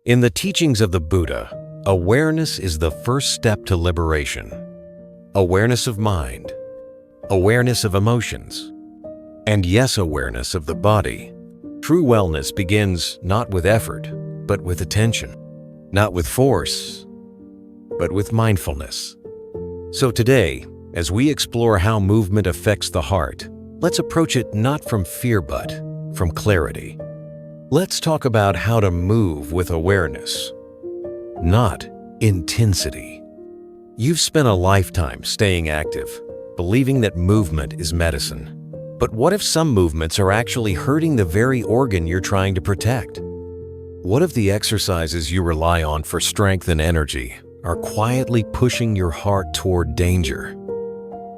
In the teachings of the Buddha, awareness is the first step to liberation. Awareness of mind, awareness of emotions, and yes, awareness of the body. True wellness begins not with effort, but with attention. Not with force, but with mindfulness. So today, as we explore how movement affects the heart, let's approach it not from fear but from clarity. Let's talk about how to move with awareness, not intensity. You've spent a lifetime staying active, believing that movement is medicine. But what if some movements are actually hurting the very organ you're trying to protect? What if the exercises you rely on for strength and energy are quietly pushing your heart toward danger?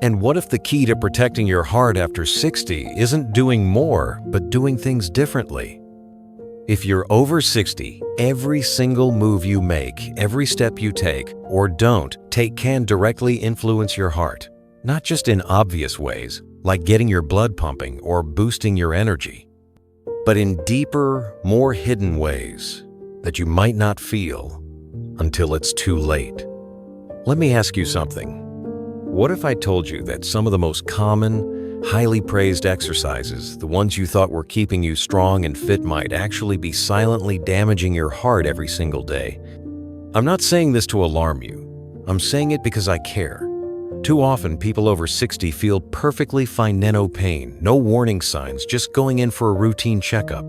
And what if the key to protecting your heart after 60 isn't doing more, but doing things differently? If you're over 60, every single move you make, every step you take or don't take can directly influence your heart, not just in obvious ways, like getting your blood pumping or boosting your energy, but in deeper, more hidden ways that you might not feel until it's too late. Let me ask you something. What if I told you that some of the most common, highly praised exercises, the ones you thought were keeping you strong and fit, might actually be silently damaging your heart every single day? I'm not saying this to alarm you. I'm saying it because I care. Too often, people over 60 feel perfectly fine, no pain, no warning signs, just going in for a routine checkup.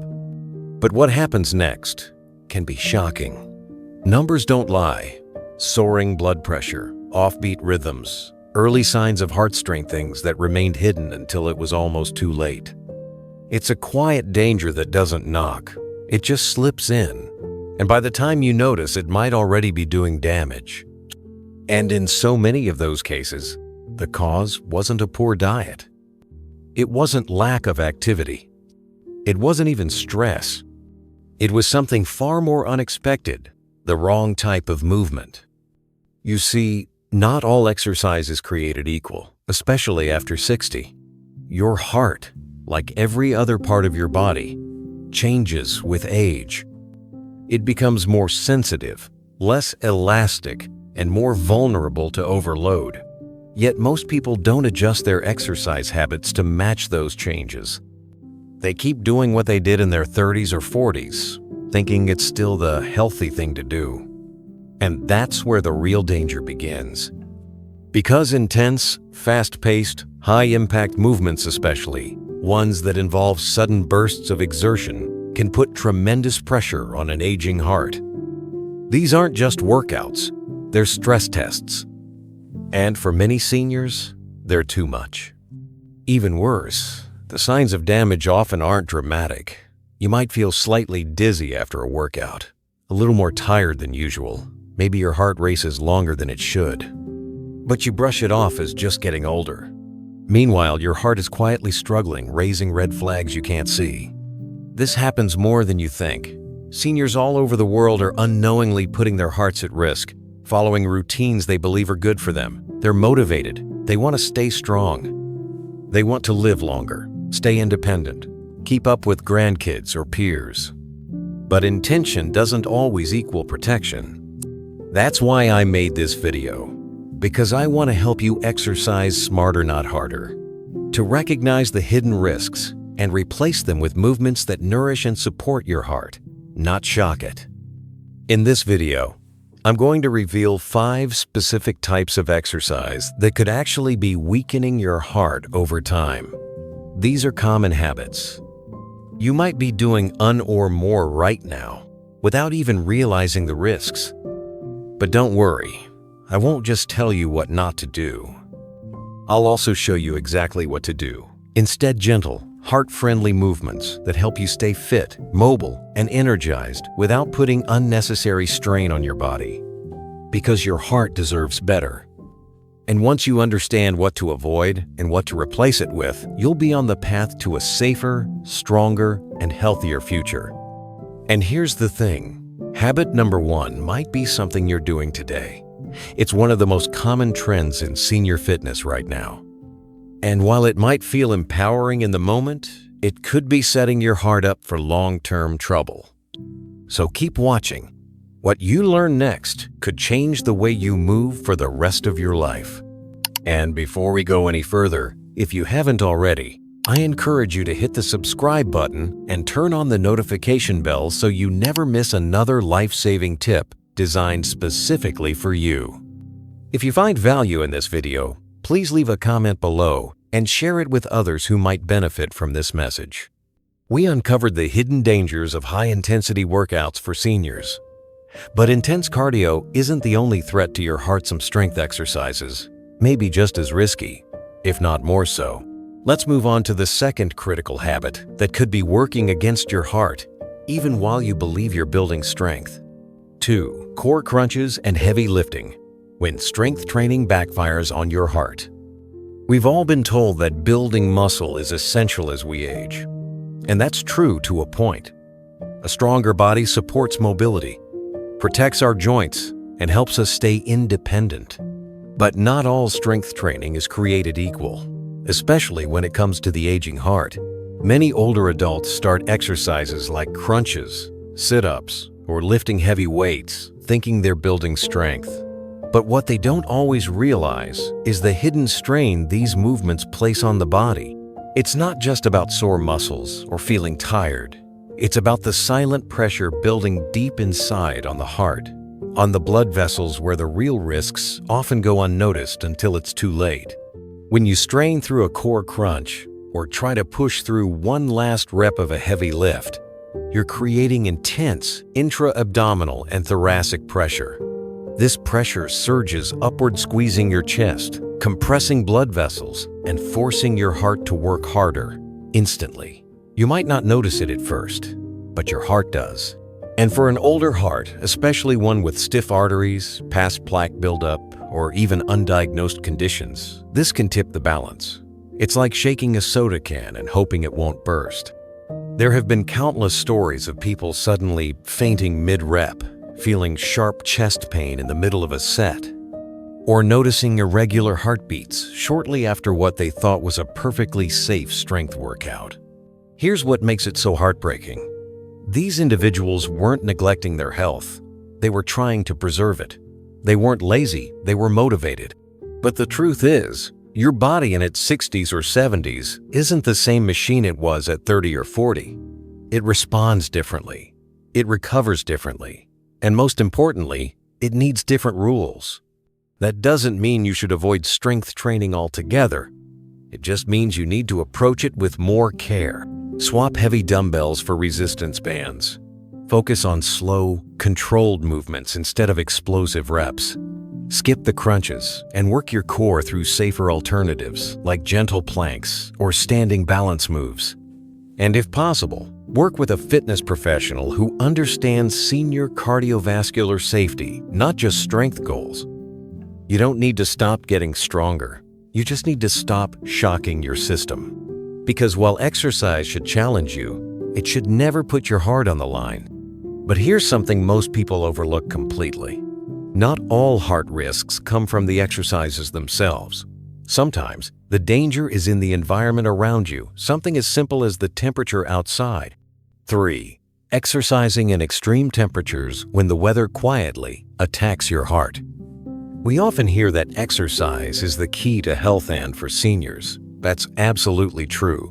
But what happens next can be shocking. Numbers don't lie. Soaring blood pressure, offbeat rhythms, early signs of heart strength, things that remained hidden until it was almost too late. It's a quiet danger that doesn't knock. It just slips in. And by the time you notice, it might already be doing damage. And in so many of those cases, the cause wasn't a poor diet. It wasn't lack of activity. It wasn't even stress. It was something far more unexpected, the wrong type of movement. You see, not all exercise is created equal, especially after 60. Your heart, like every other part of your body, changes with age. It becomes more sensitive, less elastic, and more vulnerable to overload. Yet most people don't adjust their exercise habits to match those changes. They keep doing what they did in their 30s or 40s, thinking it's still the healthy thing to do. And that's where the real danger begins. Because intense, fast-paced, high-impact movements, especially ones that involve sudden bursts of exertion, can put tremendous pressure on an aging heart. These aren't just workouts. They're stress tests. And for many seniors, they're too much. Even worse, the signs of damage often aren't dramatic. You might feel slightly dizzy after a workout, a little more tired than usual. Maybe your heart races longer than it should. But you brush it off as just getting older. Meanwhile, your heart is quietly struggling, raising red flags you can't see. This happens more than you think. Seniors all over the world are unknowingly putting their hearts at risk, following routines they believe are good for them. They're motivated. They want to stay strong. They want to live longer, stay independent, keep up with grandkids or peers. But intention doesn't always equal protection. That's why I made this video, because I want to help you exercise smarter, not harder, to recognize the hidden risks and replace them with movements that nourish and support your heart, not shock it. In this video, I'm going to reveal 5 specific types of exercise that could actually be weakening your heart over time. These are common habits. You might be doing or more right now without even realizing the risks. But don't worry, I won't just tell you what not to do. I'll also show you exactly what to do. Instead, gentle, heart-friendly movements that help you stay fit, mobile, and energized without putting unnecessary strain on your body. Because your heart deserves better. And once you understand what to avoid and what to replace it with, you'll be on the path to a safer, stronger, and healthier future. And here's the thing. Habit number 1 might be something you're doing today. It's one of the most common trends in senior fitness right now. And while it might feel empowering in the moment, it could be setting your heart up for long-term trouble. So keep watching, What you learn next could change the way you move for the rest of your life. And before we go any further, if you haven't already, I encourage you to hit the subscribe button and turn on the notification bell so you never miss another life-saving tip designed specifically for you. If you find value in this video, please leave a comment below and share it with others who might benefit from this message. We uncovered the hidden dangers of high-intensity workouts for seniors. But intense cardio isn't the only threat to your heart. Some strength exercises may be just as risky, if not more so. Let's move on to the second critical habit that could be working against your heart, even while you believe you're building strength. 2. Core crunches and heavy lifting, when strength training backfires on your heart. We've all been told that building muscle is essential as we age. And that's true to a point. A stronger body supports mobility, protects our joints, and helps us stay independent. But not all strength training is created equal, especially when it comes to the aging heart. Many older adults start exercises like crunches, sit-ups, or lifting heavy weights, thinking they're building strength. But what they don't always realize is the hidden strain these movements place on the body. It's not just about sore muscles or feeling tired. It's about the silent pressure building deep inside on the heart, on the blood vessels where the real risks often go unnoticed until it's too late. When you strain through a core crunch or try to push through one last rep of a heavy lift, you're creating intense intra-abdominal and thoracic pressure. This pressure surges upward, squeezing your chest, compressing blood vessels, and forcing your heart to work harder instantly. You might not notice it at first, but your heart does. And for an older heart, especially one with stiff arteries, past plaque buildup, or even undiagnosed conditions, this can tip the balance. It's like shaking a soda can and hoping it won't burst. There have been countless stories of people suddenly fainting mid-rep, feeling sharp chest pain in the middle of a set, or noticing irregular heartbeats shortly after what they thought was a perfectly safe strength workout. Here's what makes it so heartbreaking. These individuals weren't neglecting their health. They were trying to preserve it. They weren't lazy, they were motivated. But the truth is, your body in its 60s or 70s isn't the same machine it was at 30 or 40. It responds differently. It recovers differently. And most importantly, it needs different rules. That doesn't mean you should avoid strength training altogether. It just means you need to approach it with more care. Swap heavy dumbbells for resistance bands. Focus on slow, controlled movements instead of explosive reps. Skip the crunches and work your core through safer alternatives like gentle planks or standing balance moves. And if possible, work with a fitness professional who understands senior cardiovascular safety, not just strength goals. You don't need to stop getting stronger. You just need to stop shocking your system. Because while exercise should challenge you, it should never put your heart on the line. But here's something most people overlook completely. Not all heart risks come from the exercises themselves. Sometimes, the danger is in the environment around you, something as simple as the temperature outside. 3. Exercising in extreme temperatures when the weather quietly attacks your heart. We often hear that exercise is the key to health, and for seniors, that's absolutely true.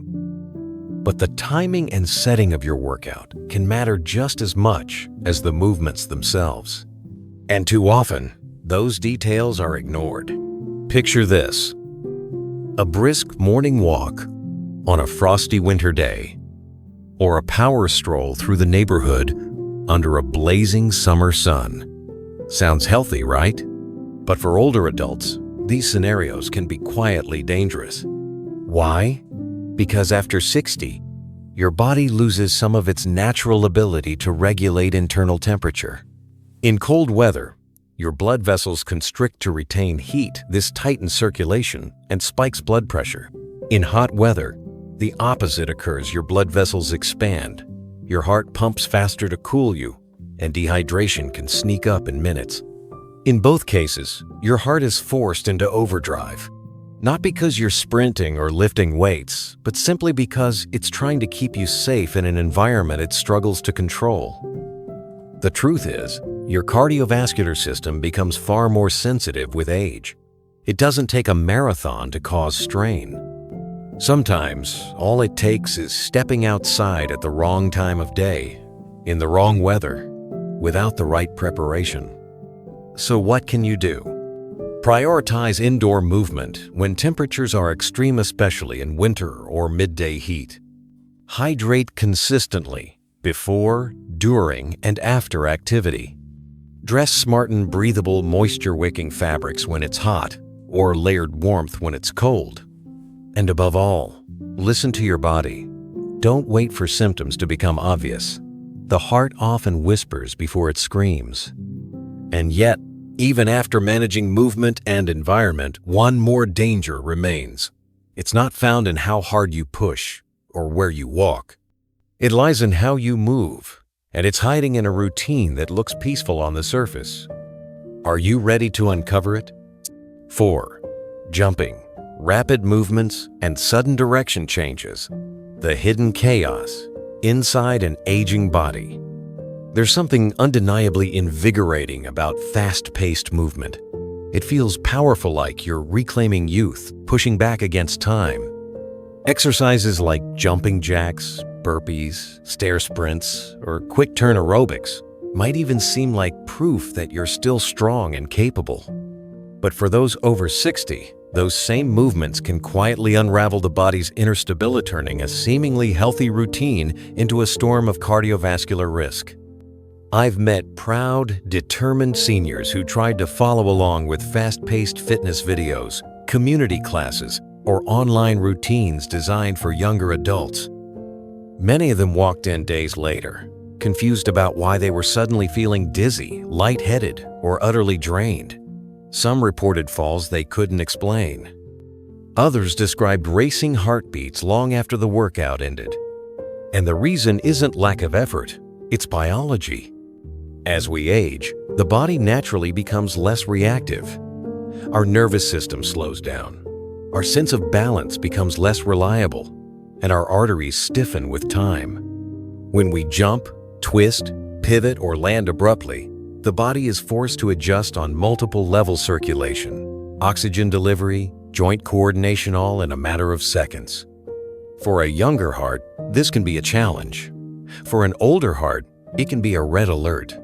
But the timing and setting of your workout can matter just as much as the movements themselves. And too often, those details are ignored. Picture this: a brisk morning walk on a frosty winter day, or a power stroll through the neighborhood under a blazing summer sun. Sounds healthy, right? But for older adults, these scenarios can be quietly dangerous. Why? Because after 60, your body loses some of its natural ability to regulate internal temperature. In cold weather, your blood vessels constrict to retain heat. This tightens circulation and spikes blood pressure. In hot weather, the opposite occurs. Your blood vessels expand. Your heart pumps faster to cool you, and dehydration can sneak up in minutes. In both cases, your heart is forced into overdrive. Not because you're sprinting or lifting weights, but simply because it's trying to keep you safe in an environment it struggles to control. The truth is, your cardiovascular system becomes far more sensitive with age. It doesn't take a marathon to cause strain. Sometimes, all it takes is stepping outside at the wrong time of day, in the wrong weather, without the right preparation. So what can you do? Prioritize indoor movement when temperatures are extreme, especially in winter or midday heat. Hydrate consistently before, during, and after activity. Dress smart in breathable, moisture-wicking fabrics when it's hot, or layered warmth when it's cold. And above all, listen to your body. Don't wait for symptoms to become obvious. The heart often whispers before it screams. And yet, even after managing movement and environment, one more danger remains. It's not found in how hard you push or where you walk. It lies in how you move, and it's hiding in a routine that looks peaceful on the surface. Are you ready to uncover it? 4. Jumping, rapid movements, and sudden direction changes. The hidden chaos inside an aging body. There's something undeniably invigorating about fast-paced movement. It feels powerful, like you're reclaiming youth, pushing back against time. Exercises like jumping jacks, burpees, stair sprints, or quick-turn aerobics might even seem like proof that you're still strong and capable. But for those over 60, those same movements can quietly unravel the body's inner stability, turning a seemingly healthy routine into a storm of cardiovascular risk. I've met proud, determined seniors who tried to follow along with fast-paced fitness videos, community classes, or online routines designed for younger adults. Many of them walked in days later, confused about why they were suddenly feeling dizzy, lightheaded, or utterly drained. Some reported falls they couldn't explain. Others described racing heartbeats long after the workout ended. And the reason isn't lack of effort, it's biology. As we age, the body naturally becomes less reactive. Our nervous system slows down. Our sense of balance becomes less reliable, and our arteries stiffen with time. When we jump, twist, pivot, or land abruptly, the body is forced to adjust on multiple levels: circulation, oxygen delivery, joint coordination, all in a matter of seconds. For a younger heart, this can be a challenge. For an older heart, it can be a red alert.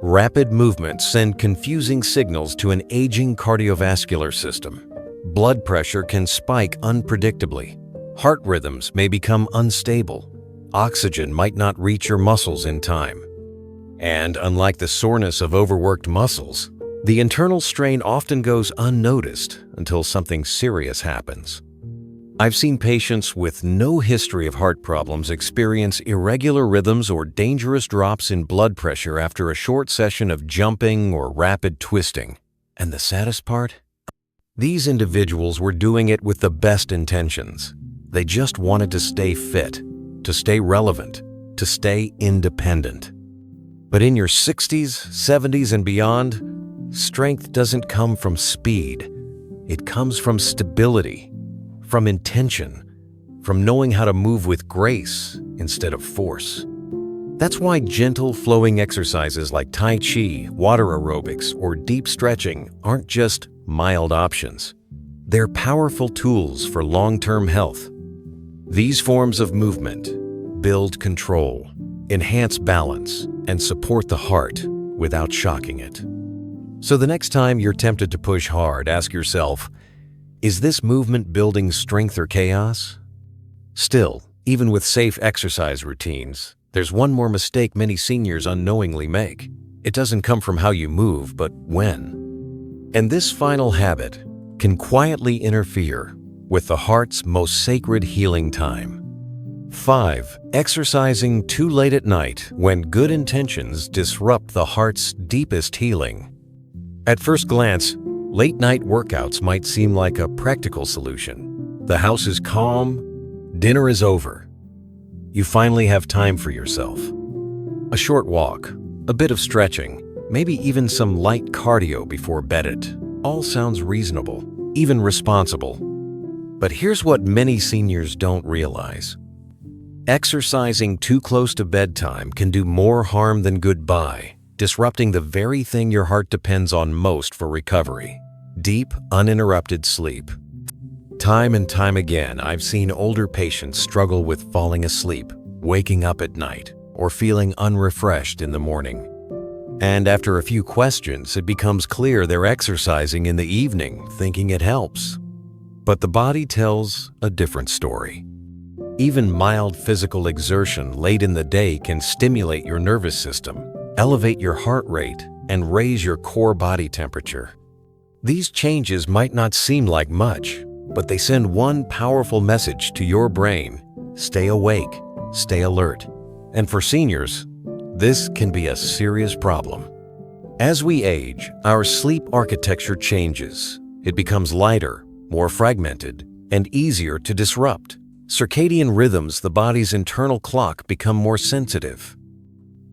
Rapid movements send confusing signals to an aging cardiovascular system. Blood pressure can spike unpredictably. Heart rhythms may become unstable. Oxygen might not reach your muscles in time. And unlike the soreness of overworked muscles, the internal strain often goes unnoticed until something serious happens. I've seen patients with no history of heart problems experience irregular rhythms or dangerous drops in blood pressure after a short session of jumping or rapid twisting. And the saddest part? These individuals were doing it with the best intentions. They just wanted to stay fit, to stay relevant, to stay independent. But in your 60s, 70s, and beyond, strength doesn't come from speed. It comes from stability, from intention, from knowing how to move with grace instead of force. That's why gentle, flowing exercises like Tai Chi, water aerobics, or deep stretching aren't just mild options. They're powerful tools for long-term health. These forms of movement build control, enhance balance, and support the heart without shocking it. So the next time you're tempted to push hard, ask yourself, is this movement building strength or chaos? Still, even with safe exercise routines, there's one more mistake many seniors unknowingly make. It doesn't come from how you move, but when. And this final habit can quietly interfere with the heart's most sacred healing time. 5. Exercising too late at night when good intentions disrupt the heart's deepest healing. At first glance, late-night workouts might seem like a practical solution. The house is calm, dinner is over. You finally have time for yourself. A short walk, a bit of stretching, maybe even some light cardio before bed. It all sounds reasonable, even responsible. But here's what many seniors don't realize. Exercising too close to bedtime can do more harm than good by, disrupting the very thing your heart depends on most for recovery: deep, uninterrupted sleep. Time and time again, I've seen older patients struggle with falling asleep, waking up at night, or feeling unrefreshed in the morning. And after a few questions, it becomes clear they're exercising in the evening, thinking it helps. But the body tells a different story. Even mild physical exertion late in the day can stimulate your nervous system, elevate your heart rate, and raise your core body temperature. These changes might not seem like much, but they send one powerful message to your brain: stay awake, stay alert. And for seniors, this can be a serious problem. As we age, our sleep architecture changes. It becomes lighter, more fragmented, and easier to disrupt. Circadian rhythms, the body's internal clock, become more sensitive.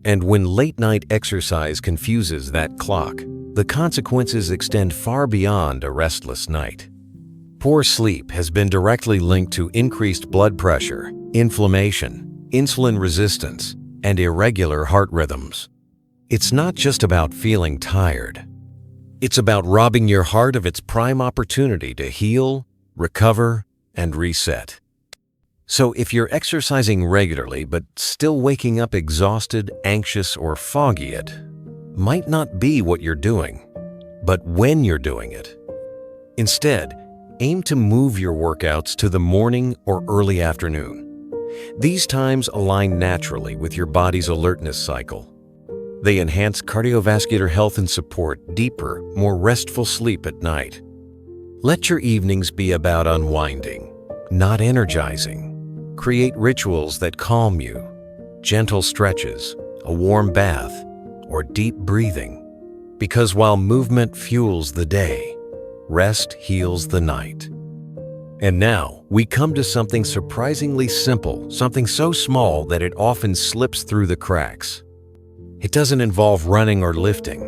And when late-night exercise confuses that clock, the consequences extend far beyond a restless night. Poor sleep has been directly linked to increased blood pressure, inflammation, insulin resistance, and irregular heart rhythms. It's not just about feeling tired. It's about robbing your heart of its prime opportunity to heal, recover, and reset. So if you're exercising regularly but still waking up exhausted, anxious, or foggy, it might not be what you're doing, but when you're doing it. Instead, aim to move your workouts to the morning or early afternoon. These times align naturally with your body's alertness cycle. They enhance cardiovascular health and support deeper, more restful sleep at night. Let your evenings be about unwinding, not energizing. Create rituals that calm you: gentle stretches, a warm bath, or deep breathing. Because while movement fuels the day, rest heals the night. And now, we come to something surprisingly simple, something so small that it often slips through the cracks. It doesn't involve running or lifting.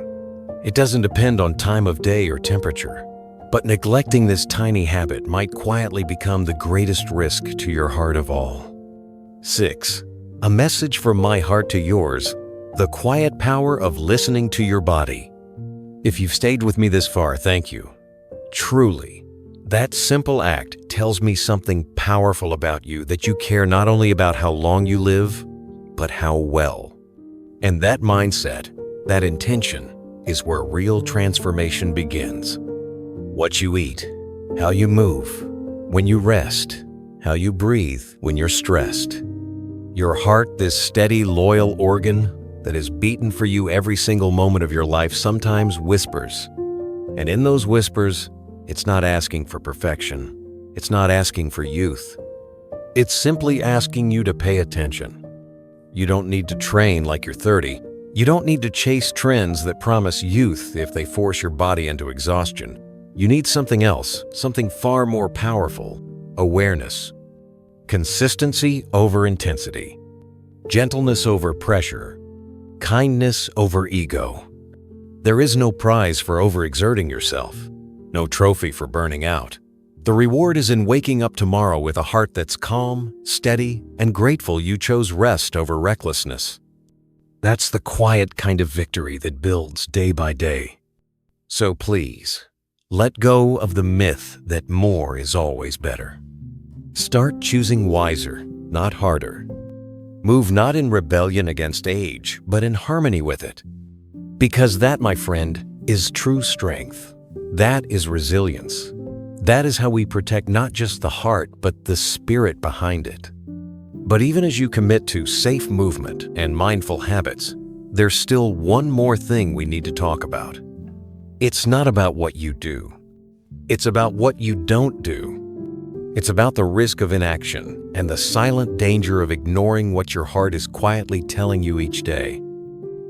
It doesn't depend on time of day or temperature. But neglecting this tiny habit might quietly become the greatest risk to your heart of all. 6. A message from my heart to yours: the quiet power of listening to your body. If you've stayed with me this far, thank you. Truly, that simple act tells me something powerful about you, that you care not only about how long you live, but how well. And that mindset, that intention, is where real transformation begins. What you eat, how you move when you rest, how you breathe when you're stressed. Your heart, this steady, loyal organ that is beaten for you every single moment of your life, sometimes whispers. And in those whispers, it's not asking for perfection. It's not asking for youth. It's simply asking you to pay attention. You don't need to train like you're 30. You don't need to chase trends that promise youth if they force your body into exhaustion. You need something else, something far more powerful: awareness. Consistency over intensity. Gentleness over pressure. Kindness over ego. There is no prize for overexerting yourself. No trophy for burning out. The reward is in waking up tomorrow with a heart that's calm, steady, and grateful you chose rest over recklessness. That's the quiet kind of victory that builds day by day. So please, let go of the myth that more is always better. Start choosing wiser, not harder. Move not in rebellion against age, but in harmony with it. Because that, my friend, is true strength. That is resilience. That is how we protect not just the heart, but the spirit behind it. But even as you commit to safe movement and mindful habits, there's still one more thing we need to talk about. It's not about what you do. It's about what you don't do. It's about the risk of inaction and the silent danger of ignoring what your heart is quietly telling you each day.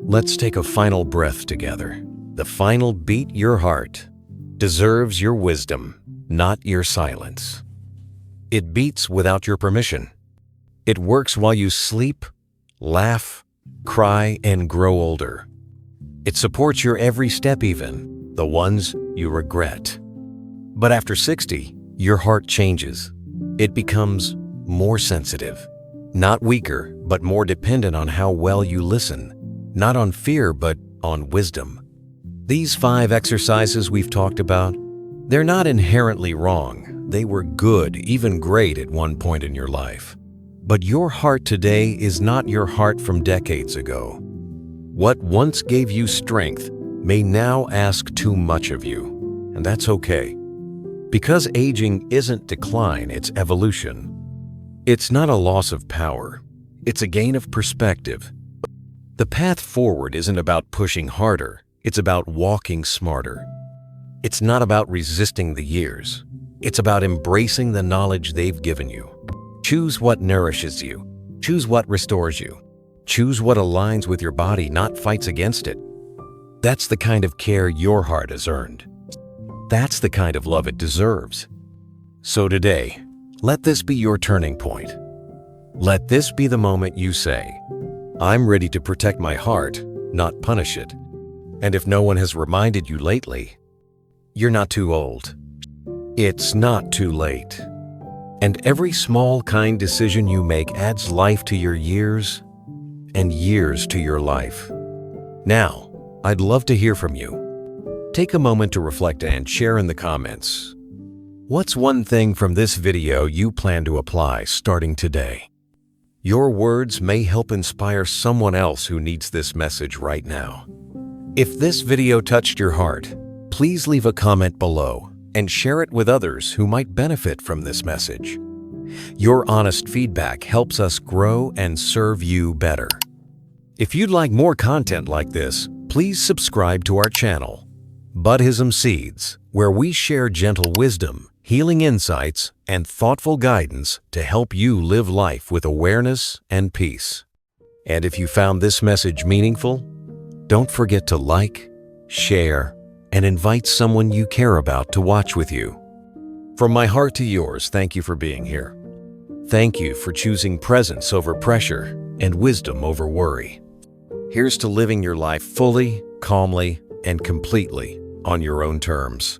Let's take a final breath together. The final beat. Your heart deserves your wisdom, not your silence. It beats without your permission. It works while you sleep, laugh, cry, and grow older. It supports your every step, even the ones you regret. But after 60, your heart changes. It becomes more sensitive, Not weaker, but more dependent on how well you listen. Not on fear, but on wisdom. These 5 exercises we've talked about, they're not inherently wrong. They were good, even great at one point in your life. But your heart today is not your heart from decades ago. What once gave you strength may now ask too much of you, and that's okay. Because aging isn't decline, it's evolution. It's not a loss of power, it's a gain of perspective. The path forward isn't about pushing harder, it's about walking smarter. It's not about resisting the years, it's about embracing the knowledge they've given you. Choose what nourishes you, choose what restores you, choose what aligns with your body, not fights against it. That's the kind of care your heart has earned. That's the kind of love it deserves. So today, let this be your turning point. Let this be the moment you say, I'm ready to protect my heart, not punish it. And if no one has reminded you lately, you're not too old. It's not too late. And every small, kind decision you make adds life to your years and years to your life. Now, I'd love to hear from you. Take a moment to reflect and share in the comments. What's one thing from this video you plan to apply starting today? Your words may help inspire someone else who needs this message right now. If this video touched your heart, please leave a comment below and share it with others who might benefit from this message. Your honest feedback helps us grow and serve you better. If you'd like more content like this, please subscribe to our channel, BUDDHISM Seeds, where we share gentle wisdom, healing insights, and thoughtful guidance to help you live life with awareness and peace. And if you found this message meaningful, don't forget to like, share, and invite someone you care about to watch with you. From my heart to yours, thank you for being here. Thank you for choosing presence over pressure and wisdom over worry. Here's to living your life fully, calmly, and completely on your own terms.